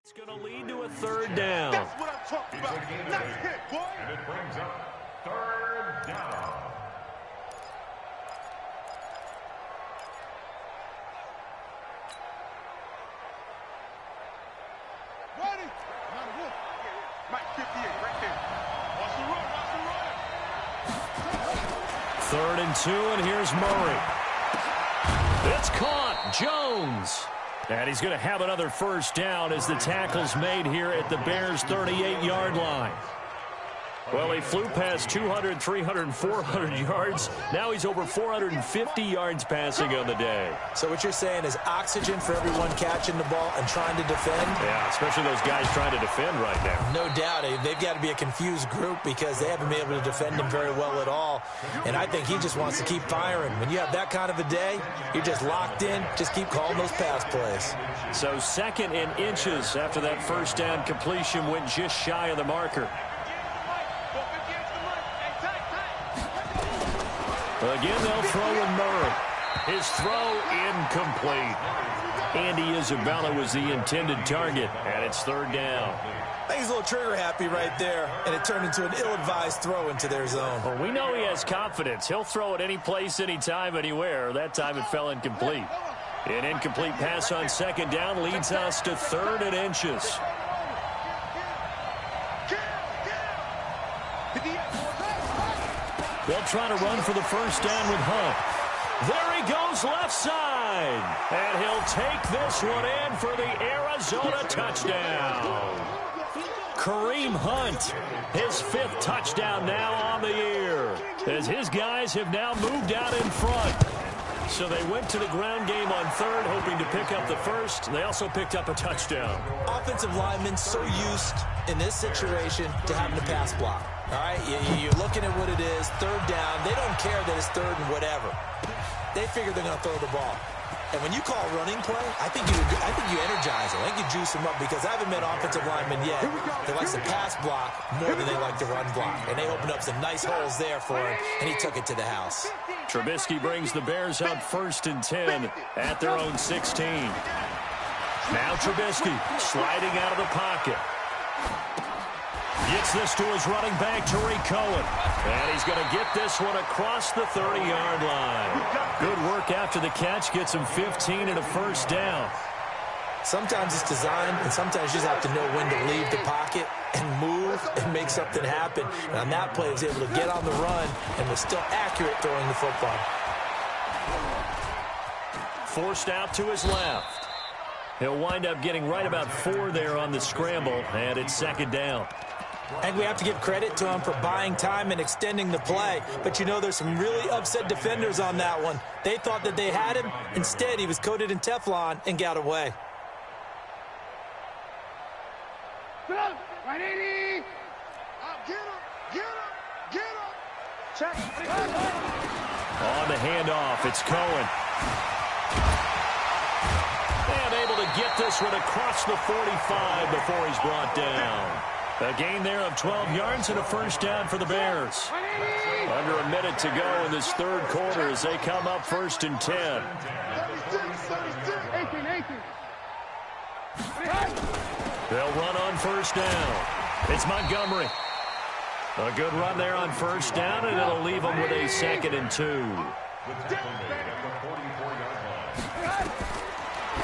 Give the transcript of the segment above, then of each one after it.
It's going to lead to a third down. That's what I'm talking about. Nice hit, boy. And it brings up third down. Ready? Mike 58 right there. Watch the run, watch the run. Third and 2, and here's Murray. It's caught. Jones. And he's going to have another first down as the tackle's made here at the Bears' 38-yard line. Well, he flew past 200, 300, 400 yards. Now he's over 450 yards passing on the day. So what you're saying is oxygen for everyone catching the ball and trying to defend? Yeah, especially those guys trying to defend right now. No doubt. They've got to be a confused group because they haven't been able to defend him very well at all. And I think he just wants to keep firing. When you have that kind of a day, you're just locked in. Just keep calling those pass plays. So 2nd and inches after that first down completion went just shy of the marker. Again, they'll throw with Murray. His throw incomplete. Andy Isabella was the intended target, and it's third down. I think he's a little trigger happy right there, and it turned into an ill-advised throw into their zone. Well, we know he has confidence. He'll throw it any place, anytime, anywhere. That time it fell incomplete. An incomplete pass on 2nd down leads us to 3rd and inches. They'll try to run for the first down with Hunt. There he goes left side. And he'll take this one in for the Arizona touchdown. Kareem Hunt, his 5th touchdown now on the year, as his guys have now moved out in front. So they went to the ground game on 3rd, hoping to pick up the first. They also picked up a touchdown. Offensive linemen so used in this situation to having to pass block. All right, you're looking at what it is, 3rd down. They don't care that it's 3rd and whatever. They figure they're going to throw the ball. And when you call a running play, I think you energize them. I think you juice them up because I haven't met offensive linemen yet that likes to pass block more than they like to run block. And they opened up some nice holes there for him, and he took it to the house. Trubisky brings the Bears out 1st and 10 at their own 16. Now Trubisky sliding out of the pocket. Gets this to his running back, Tariq Cohen. And he's going to get this one across the 30-yard line. Good work after the catch. Gets him 15 and a first down. Sometimes it's designed, and sometimes you just have to know when to leave the pocket and move and make something happen. And on that play, he was able to get on the run and was still accurate throwing the football. Forced out to his left. He'll wind up getting right about 4 there on the scramble, and it's 2nd down. And we have to give credit to him for buying time and extending the play. But, you know, there's some really upset defenders on that one. They thought that they had him. Instead, he was coated in Teflon and got away. Right, 80. Get him, get him, get him. Check. On the handoff, it's Cohen. And able to get this one across the 45 before he's brought down. A gain there of 12 yards and a first down for the Bears. Under a minute to go in this 3rd quarter as they come up 1st and 10. They'll run on first down. It's Montgomery. A good run there on first down, and it'll leave them with a 2nd and 2.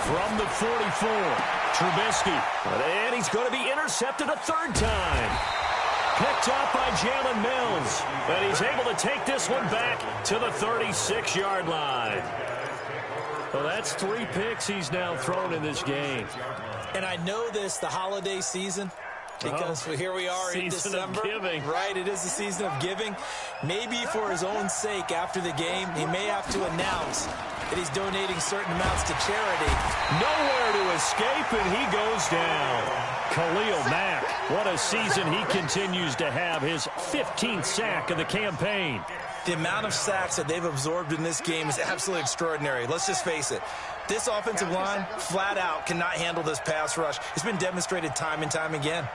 From the 44, Trubisky. And he's going to be intercepted a 3rd time. Picked up by Jalen Mills. And he's able to take this one back to the 36-yard line. Well, that's 3 picks he's now thrown in this game. And I know this, the holiday season, because here we are in December. Season of giving. Right, it is the season of giving. Maybe for his own sake after the game, he may have to announce that he's donating certain amounts to charity. Nowhere to escape, and he goes down. Khalil Mack, what a season he continues to have. His 15th sack of the campaign. The amount of sacks that they've absorbed in this game is absolutely extraordinary. Let's just face it. This offensive line, flat out, cannot handle this pass rush. It's been demonstrated time and time again.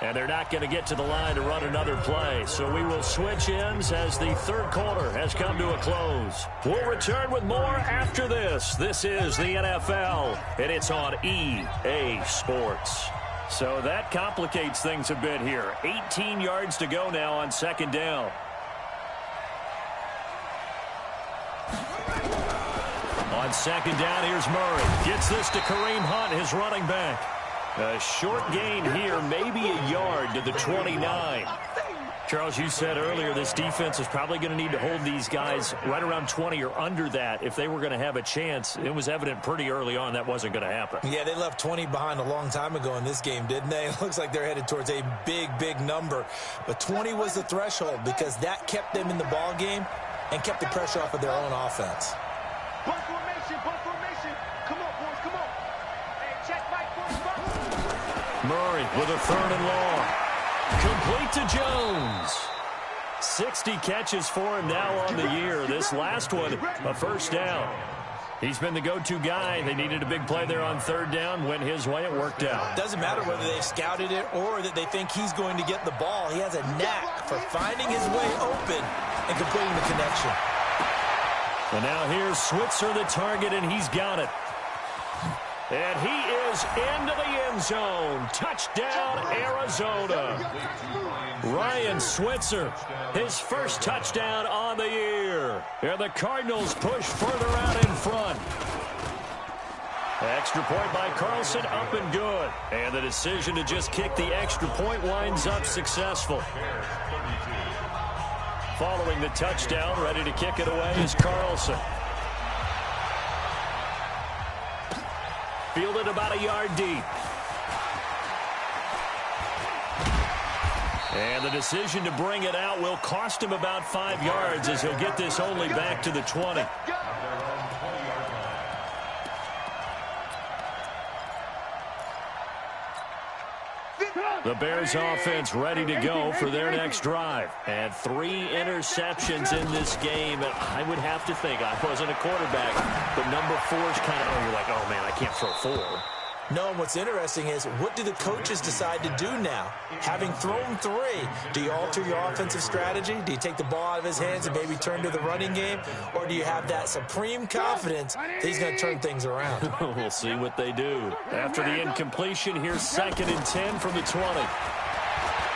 And they're not going to get to the line to run another play. So we will switch ends as the third quarter has come to a close. We'll return with more after this. This is the NFL, and it's on EA Sports. So that complicates things a bit here. 18 yards to go now on second down. On second down, here's Murray. Gets this to Kareem Hunt, his running back. A short gain here, maybe a yard to the 29. Charles, you said earlier this defense is probably going to need to hold these guys right around 20 or under that if they were going to have a chance. It was evident pretty early on that wasn't going to happen. Yeah, they left 20 behind a long time ago in this game, didn't they? It looks like they're headed towards a big, big number. But 20 was the threshold because that kept them in the ball game and kept the pressure off of their own offense. Ball formation, ball formation. Come on, boys, come on. Hey, check Mike for his ball. Murray with a third and long. Complete to Jones. 60 catches for him now on the year. This last one, a first down. He's been the go-to guy. They needed a big play there on third down. Went his way. It worked out. Doesn't matter whether they've scouted it or that they think he's going to get the ball. He has a knack for finding his way open and completing the connection. And now here's Switzer, the target, and he's got it. And he is into the end zone. Touchdown, Arizona. Ryan Switzer, his first touchdown on the year. And the Cardinals push further out in front. Extra point by Carlson, up and good. And the decision to just kick the extra point winds up successful. Following the touchdown, ready to kick it away is Carlson. Fielded about a yard deep. And the decision to bring it out will cost him about 5 yards as he'll get this only back to the 20. The Bears offense ready to go for their next drive. And 3 interceptions in this game. And I would have to think, I wasn't a quarterback, but number 4 is kind of, you're like, oh, man, I can't throw 4. No, and what's interesting is, what do the coaches decide to do now? Having thrown 3, do you alter your offensive strategy? Do you take the ball out of his hands and maybe turn to the running game? Or do you have that supreme confidence that he's going to turn things around? We'll see what they do. After the incompletion, here's 2nd and 10 from the 20.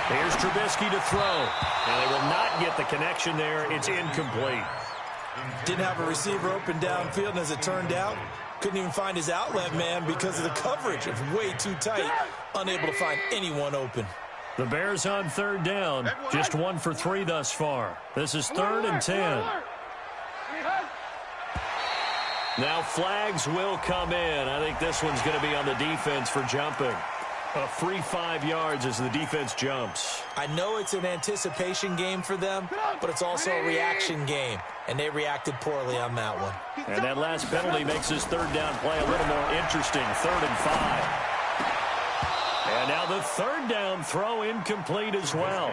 Here's Trubisky to throw. And they will not get the connection there. It's incomplete. Didn't have a receiver open downfield, and as it turned out, couldn't even find his outlet man because of the coverage. It's way too tight. Unable to find anyone open. The Bears on third down. Just 1 for 3 thus far. This is 3rd and 10. Now flags will come in. I think this one's going to be on the defense for jumping. A free 5 yards as the defense jumps. I know it's an anticipation game for them, but it's also a reaction game, and they reacted poorly on that one. And that last penalty makes this third down play a little more interesting. 3rd and 5. And now the third down throw incomplete as well.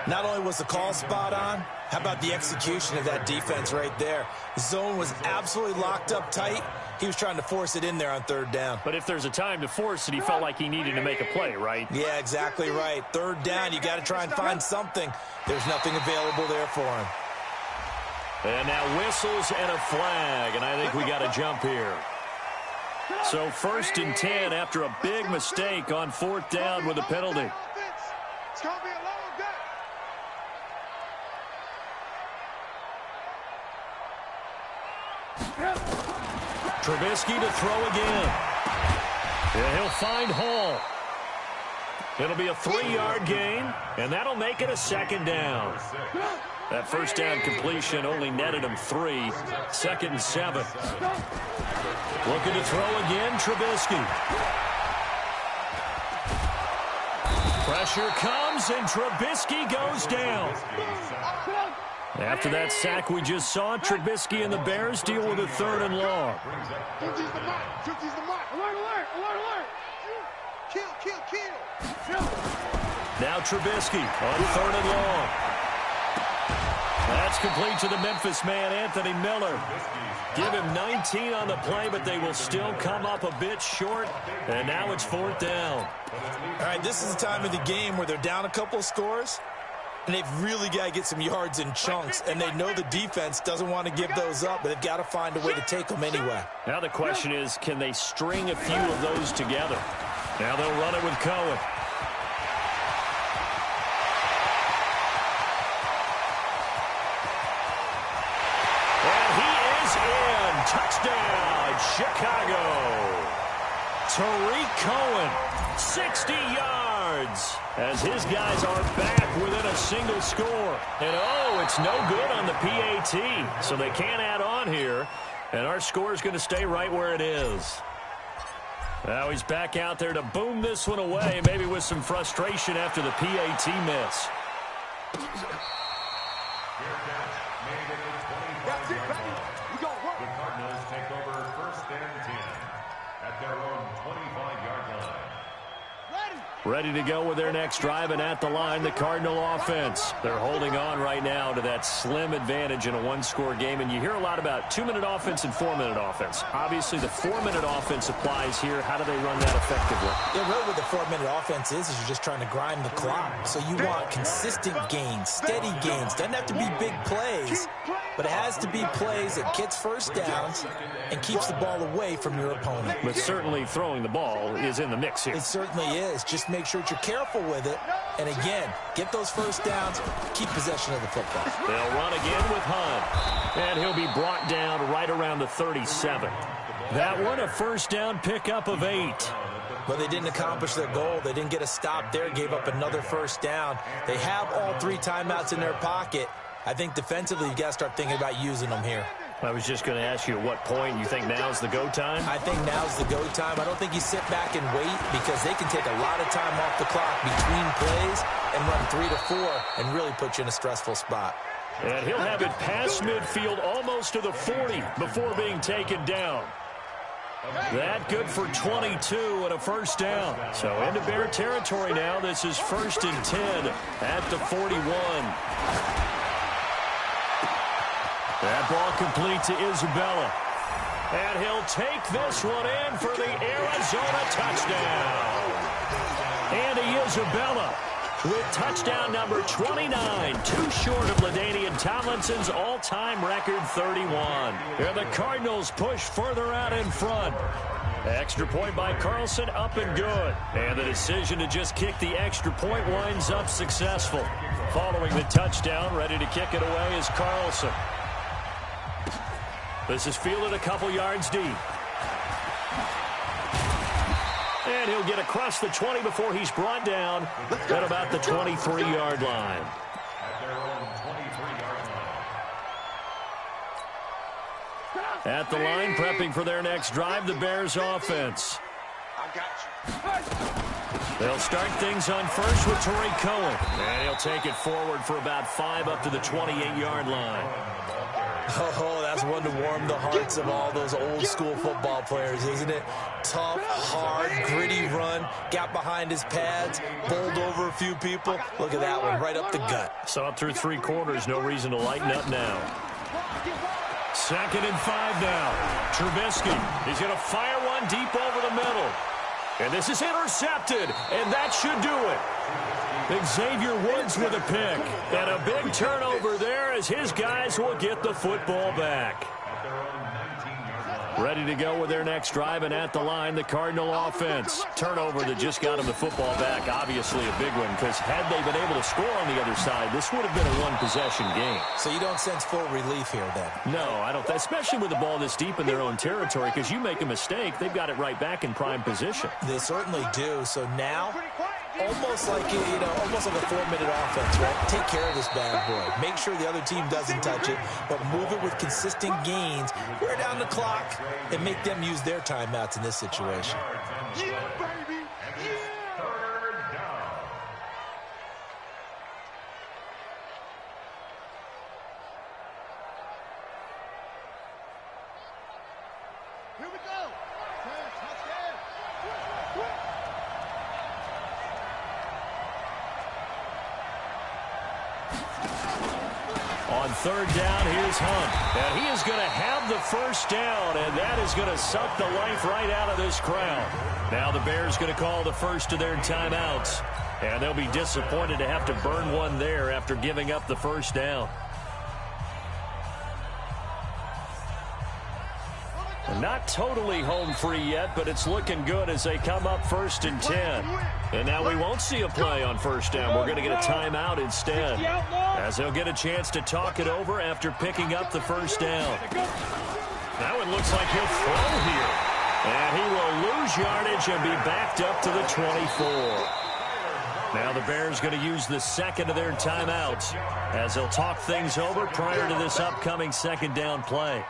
Not only was the call spot on, how about the execution of that defense right there? The zone was absolutely locked up tight. He was trying to force it in there on third down. But if there's a time to force it, he felt like he needed to make a play, right? Yeah, exactly right. Third down, you got to try and find something. There's nothing available there for him. And now whistles and a flag, and I think we got a jump here. So 1st and 10 after a big mistake on 4th down with a penalty. It's going to be a long day. Trubisky to throw again. And he'll find Hall. It'll be a 3-yard gain, and that'll make it a 2nd down. That first down completion only netted him 3. 2nd and 7. Looking to throw again, Trubisky. Pressure comes, and Trubisky goes down. After that sack we just saw, Trubisky and the Bears deal with a 3rd and long. Don't use the mark. Don't use the mark. Alert, alert, alert, alert. Kill, kill, kill. Now Trubisky on 3rd and long. That's complete to the Memphis man, Anthony Miller. Give him 19 on the play, but they will still come up a bit short. And now it's 4th down. All right, this is the time of the game where they're down a couple of scores, and they've really got to get some yards in chunks, and they know the defense doesn't want to give those up, but they've got to find a way to take them anyway. Now the question is, can they string a few of those together? Now they'll run it with Cohen. Touchdown, Chicago. Tariq Cohen, 60 yards, as his guys are back within a single score. And, oh, it's no good on the PAT, so they can't add on here. And our score is going to stay right where it is. Now he's back out there to boom this one away, maybe with some frustration after the PAT miss. That's it, baby. We gonna work. The Cardinals take over 1st and 10 at their own 25-yard line. Ready to go with their next drive, and at the line, the Cardinal offense. They're holding on right now to that slim advantage in a one-score game, and you hear a lot about 2-minute offense and 4-minute offense. Obviously, the 4-minute offense applies here. How do they run that effectively? Yeah, really what the 4-minute offense is you're just trying to grind the clock. So you want consistent gains, steady gains. Doesn't have to be big plays, but it has to be plays that gets first downs and keeps the ball away from your opponent. But certainly throwing the ball is in the mix here. It certainly is. Just make sure that you're careful with it. And again, get those first downs, keep possession of the football. They'll run again with Hunt. And he'll be brought down right around the 37. That one a first down pickup of 8. But they didn't accomplish their goal. They didn't get a stop there, gave up another first down. They have all 3 timeouts in their pocket. I think defensively you've got to start thinking about using them here. I was just going to ask you at what point you think now's the go time? I think now's the go time. I don't think you sit back and wait because they can take a lot of time off the clock between plays and run 3 to 4 and really put you in a stressful spot. And he'll have it past midfield almost to the 40 before being taken down. That good for 22 and a first down. So into Bear territory now. This is 1st and 10 at the 41. That ball complete to Isabella. And he'll take this one in for the Arizona touchdown. Andy Isabella with touchdown number 29, too short of LaDainian Tomlinson's all-time record 31. And the Cardinals push further out in front. Extra point by Carlson, up and good. And the decision to just kick the extra point winds up successful. Following the touchdown, ready to kick it away is Carlson. This is fielded a couple yards deep. And he'll get across the 20 before he's brought down at about the 23-yard line. At the line, prepping for their next drive, the Bears offense. I got you. They'll start things on first with Tariq Cohen. And he'll take it forward for about 5 up to the 28-yard line. Oh, that's one to warm the hearts of all those old-school football players, isn't it? Tough, hard, gritty run. Got behind his pads, bowled over a few people. Look at that one, right up the gut. Saw it through 3 quarters. No reason to lighten up now. 2nd and 5 now. Trubisky. He's going to fire one deep over the middle. And this is intercepted, and that should do it. Xavier Woods with a pick. And a big turnover there as his guys will get the football back. Ready to go with their next drive, and at the line, the Cardinal offense. Turnover that just got them the football back. Obviously a big one, because had they been able to score on the other side, this would have been a one-possession game. So you don't sense full relief here, then? No, I don't. Especially with the ball this deep in their own territory, because you make a mistake, they've got it right back in prime position. They certainly do. So now, almost like almost like a 4-minute offense, right? Take care of this bad boy. Make sure the other team doesn't touch it, but move it with consistent gains. Wear down the clock and make them use their timeouts in this situation. Yeah, baby. Yeah. 3rd down. Here we go. Touchdown. On third down, here's Hunt. And he is going to have the first down, and that is going to suck the life right out of this crowd. Now the Bears going to call the first of their timeouts. And they'll be disappointed to have to burn one there after giving up the first down. Not totally home free yet, but it's looking good as they come up 1st and 10. And now we won't see a play on first down. We're going to get a timeout instead, as they'll get a chance to talk it over after picking up the first down. Now it looks like he'll throw here. And he will lose yardage and be backed up to the 24. Now the Bears going to use the second of their timeouts as they'll talk things over prior to this upcoming second down play.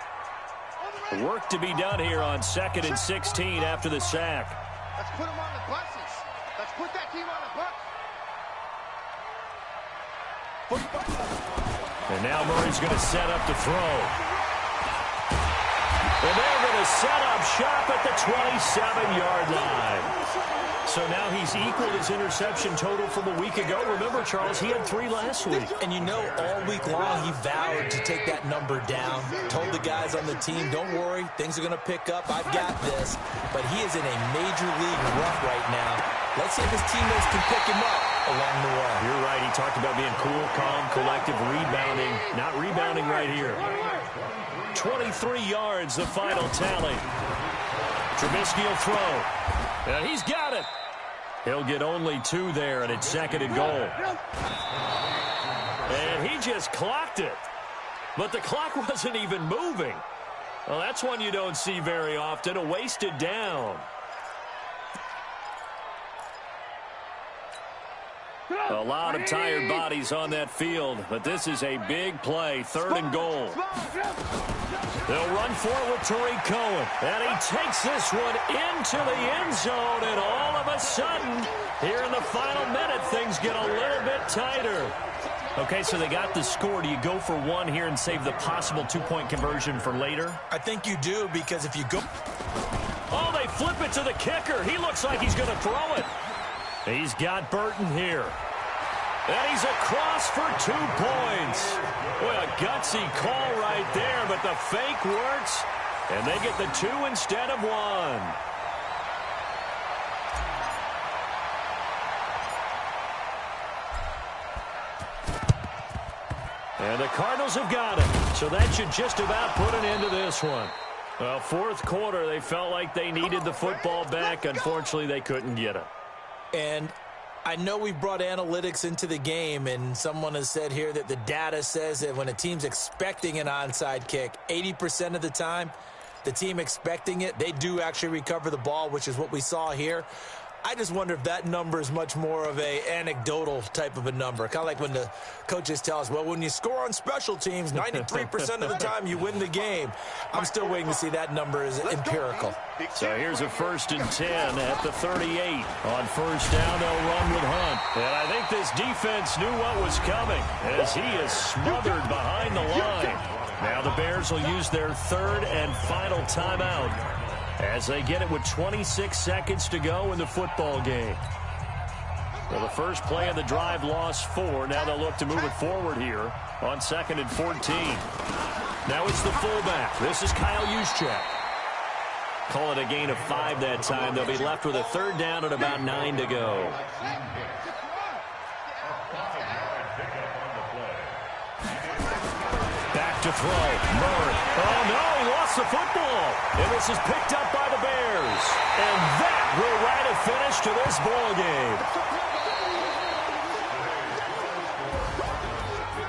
Work to be done here on 2nd and 16 after the sack. Let's put them on the buses. Let's put that team on the bus. And now Murray's going to set up to throw. And they're going to set up shop at the 27-yard line. So now he's equaled his interception total from a week ago. Remember, Charles, he had 3 last week. And you know, all week long he vowed to take that number down. Told the guys on the team, don't worry, things are going to pick up. I've got this. But he is in a major league rut right now. Let's see if his teammates can pick him up along the way. You're right. He talked about being cool, calm, collective, rebounding. Not rebounding right here. 23 yards, the final tally. Trubisky will throw. And he's got it. He'll get only 2 there, and it's 2nd and goal. And he just clocked it. But the clock wasn't even moving. Well, that's one you don't see very often, a wasted down. A lot of tired bodies on that field, but this is a big play, 3rd and goal. They'll run for it with Tariq Cohen, and he takes this one into the end zone, and all of a sudden, here in the final minute, things get a little bit tighter. Okay, so they got the score. Do you go for one here and save the possible 2-point conversion for later? I think you do, because if you go... Oh, they flip it to the kicker. He looks like he's going to throw it. He's got Burton here. And he's across for 2 points. Boy, a gutsy call right there, but the fake works, and they get the 2 instead of 1. And the Cardinals have got it, so that should just about put an end to this one. Well, 4th quarter, they felt like they needed the football back. Unfortunately, they couldn't get it. And I know we brought analytics into the game, and someone has said here that the data says that when a team's expecting an onside kick, 80% of the time, the team expecting it, they do actually recover the ball, which is what we saw here. I just wonder if that number is much more of a anecdotal type of a number. Kind of like when the coaches tell us, well, when you score on special teams, 93% of the time you win the game. I'm still waiting to see that number is empirical. So here's a 1st and 10 at the 38. On first down, they'll run with Hunt. And I think this defense knew what was coming as he is smothered behind the line. Now the Bears will use their 3rd and final timeout as they get it with 26 seconds to go in the football game. Well, the first play of the drive lost 4. Now they'll look to move it forward here on 2nd and 14. Now it's the fullback. This is Kyle Juszczyk. Call it a gain of 5 that time. They'll be left with a 3rd down and about 9 to go. Back to throw. Murray. Oh, no, he lost the football. And this is picked up by the Bears. And that will write a finish to this ball game.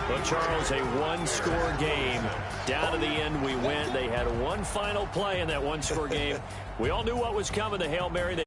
Well, Charles, a 1-score game. Down to the end we went. They had one final play in that 1-score game. We all knew what was coming, the Hail Mary.